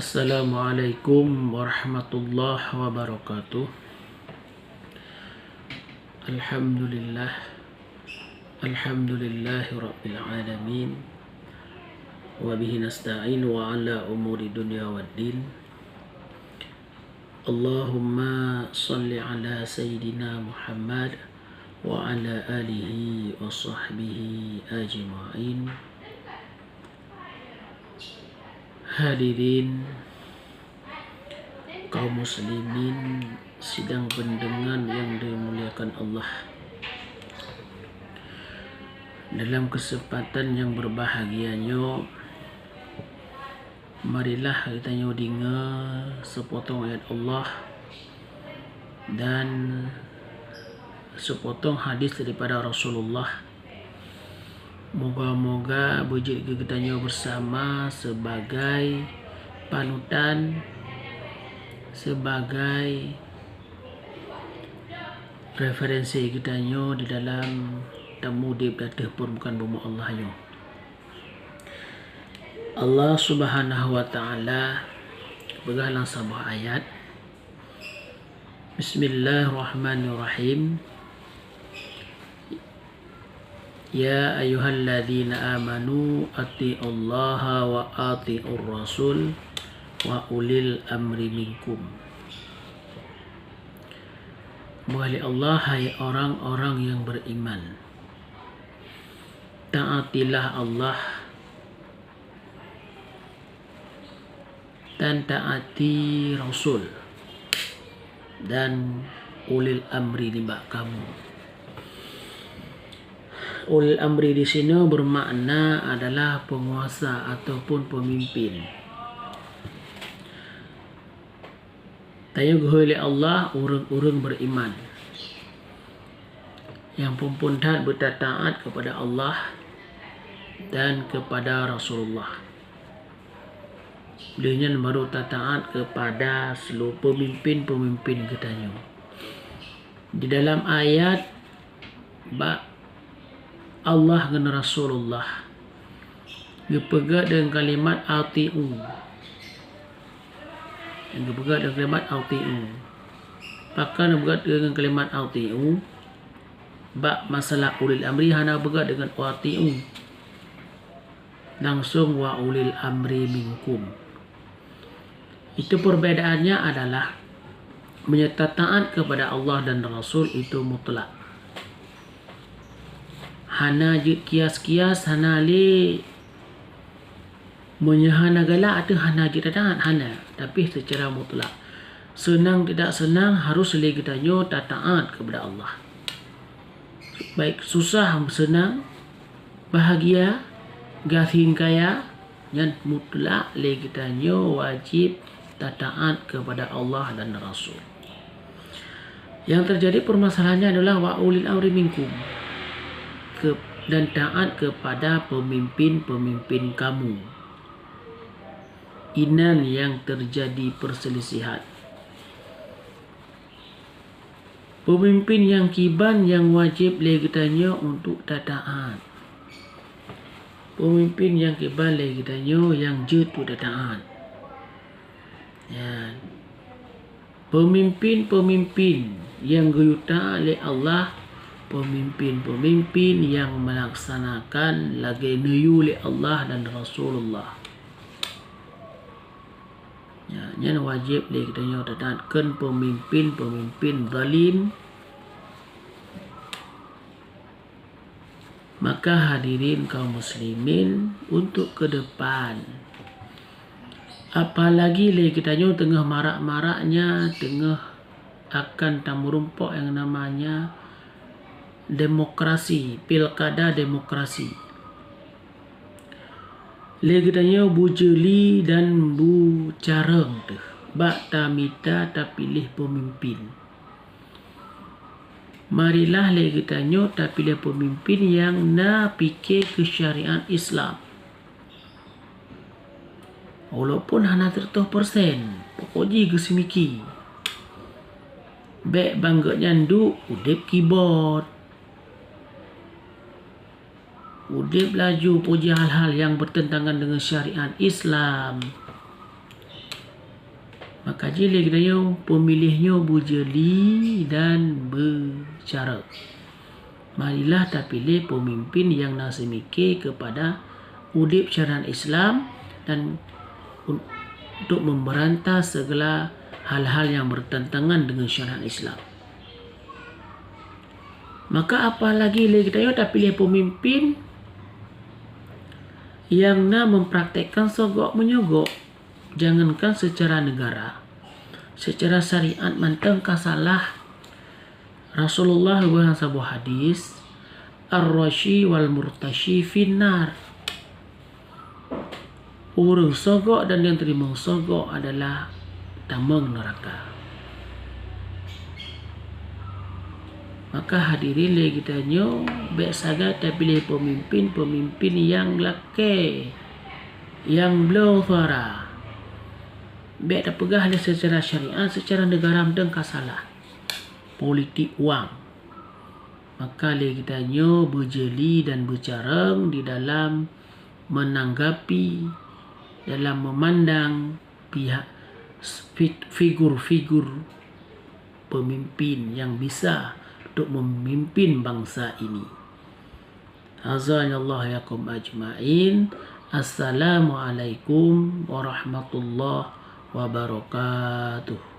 Assalamualaikum warahmatullahi wabarakatuh. Alhamdulillah. Alhamdulillahi rabbil alamin. Wa bihi nasta'in wa ala umuri dunya waddin. Allahumma salli ala sayyidina Muhammad wa ala alihi wa sahbihi ajma'in. Hadirin kaum muslimin sidang pendengar yang dimuliakan Allah, dalam kesempatan yang berbahagianya, marilah kita dengar sepotong ayat Allah dan sepotong hadis daripada Rasulullah. Moga-moga bujur kita bersama sebagai panutan, sebagai referensi kita di dalam tamu di datah permukaan bumi Allah. Allah Subhanahu wa taala bergalang sebuah ayat. Bismillahirrahmanirrahim. Ya ayyuhalladzina amanu atiullaha wa atiur rasul wa ulil amri minkum. Wahai Allah, hai orang-orang yang beriman, taatilah Allah dan taati Rasul dan ulil amri di bawah kamu. Ulil amri di sini bermakna adalah penguasa ataupun pemimpin. Tanya oleh Allah orang-orang beriman yang pun bertaat kepada Allah dan kepada Rasulullah. Beliau baru taat kepada seluruh pemimpin-pemimpin kita. Di dalam ayat Allah dan Rasulullah dipegang dengan kalimat ati'u. Yang dipegang dengan kalimat ati'u. Bahkan dipegang dengan kalimat ati'u. Masalah ulil amri hana pegang dengan ati'u. Langsung wa ulil amri minkum. Itu perbedaannya adalah menyertai taat kepada Allah dan Rasul itu mutlak. Hana jid kias-kias hana li menyahana galak atau hana jid taat hana, tapi secara mutlak. Senang tidak senang harus li kita taat kepada Allah. Baik susah senang, bahagia, gafin kaya, yang mutlak li kita wajib taat kepada Allah dan Rasul. Yang terjadi permasalahannya adalah wa ulil amri minkum, dan taat kepada pemimpin-pemimpin kamu. Inan yang terjadi perselisihan. Pemimpin yang kiban yang wajib legitannya untuk taat. Pemimpin yang kiban legitannya yang jatuh taat. Ya. Pemimpin-pemimpin yang guyuta oleh Allah, pemimpin-pemimpin yang melaksanakan lagi nuyu oleh Allah dan Rasulullah. Ya, yang wajib kita taatkan pemimpin-pemimpin zalim. Maka hadirin kaum muslimin untuk ke depan, apalagi kita tengah marak-maraknya, tengah akan tamurumpok yang namanya demokrasi, pilkada demokrasi. Legitanya bujeli dan bu careng tu. Bak tamita tak pilih pemimpin. Marilah legitanya tak pilih pemimpin yang na fikir kesyariat Islam. Walaupun hanya 100%, pokoknya kesemiki. Bek bangga nyandu, udip keyboard. Udip laju puji hal-hal yang bertentangan dengan syariat Islam. Maka jeli kita pemilihnya berjeli dan bercara. Marilah kita pilih pemimpin yang nasemike kepada udip syariat Islam dan untuk memberantas segala hal-hal yang bertentangan dengan syariat Islam. Maka apalagi kita pilih pemimpin yang mempraktekkan sogok menyogok. Jangankan secara negara, secara syariat manteng kasalah. Rasulullah sebuah hadis, ar-rashi wal murtashi finnar. Orang sogok dan yang terima sogok adalah tamang neraka. Maka hadirin lagi kita baik saga kita pilih pemimpin yang laki, yang belum suara. Baik tak pegah secara syariat, secara negara mendeng kasalah. Politik wang. Maka lagi kita berjeli dan bercarang di dalam menanggapi, dalam memandang pihak figur-figur pemimpin yang bisa untuk memimpin bangsa ini. Azanallahu yakum ajma'in. Assalamualaikum warahmatullahi wabarakatuh.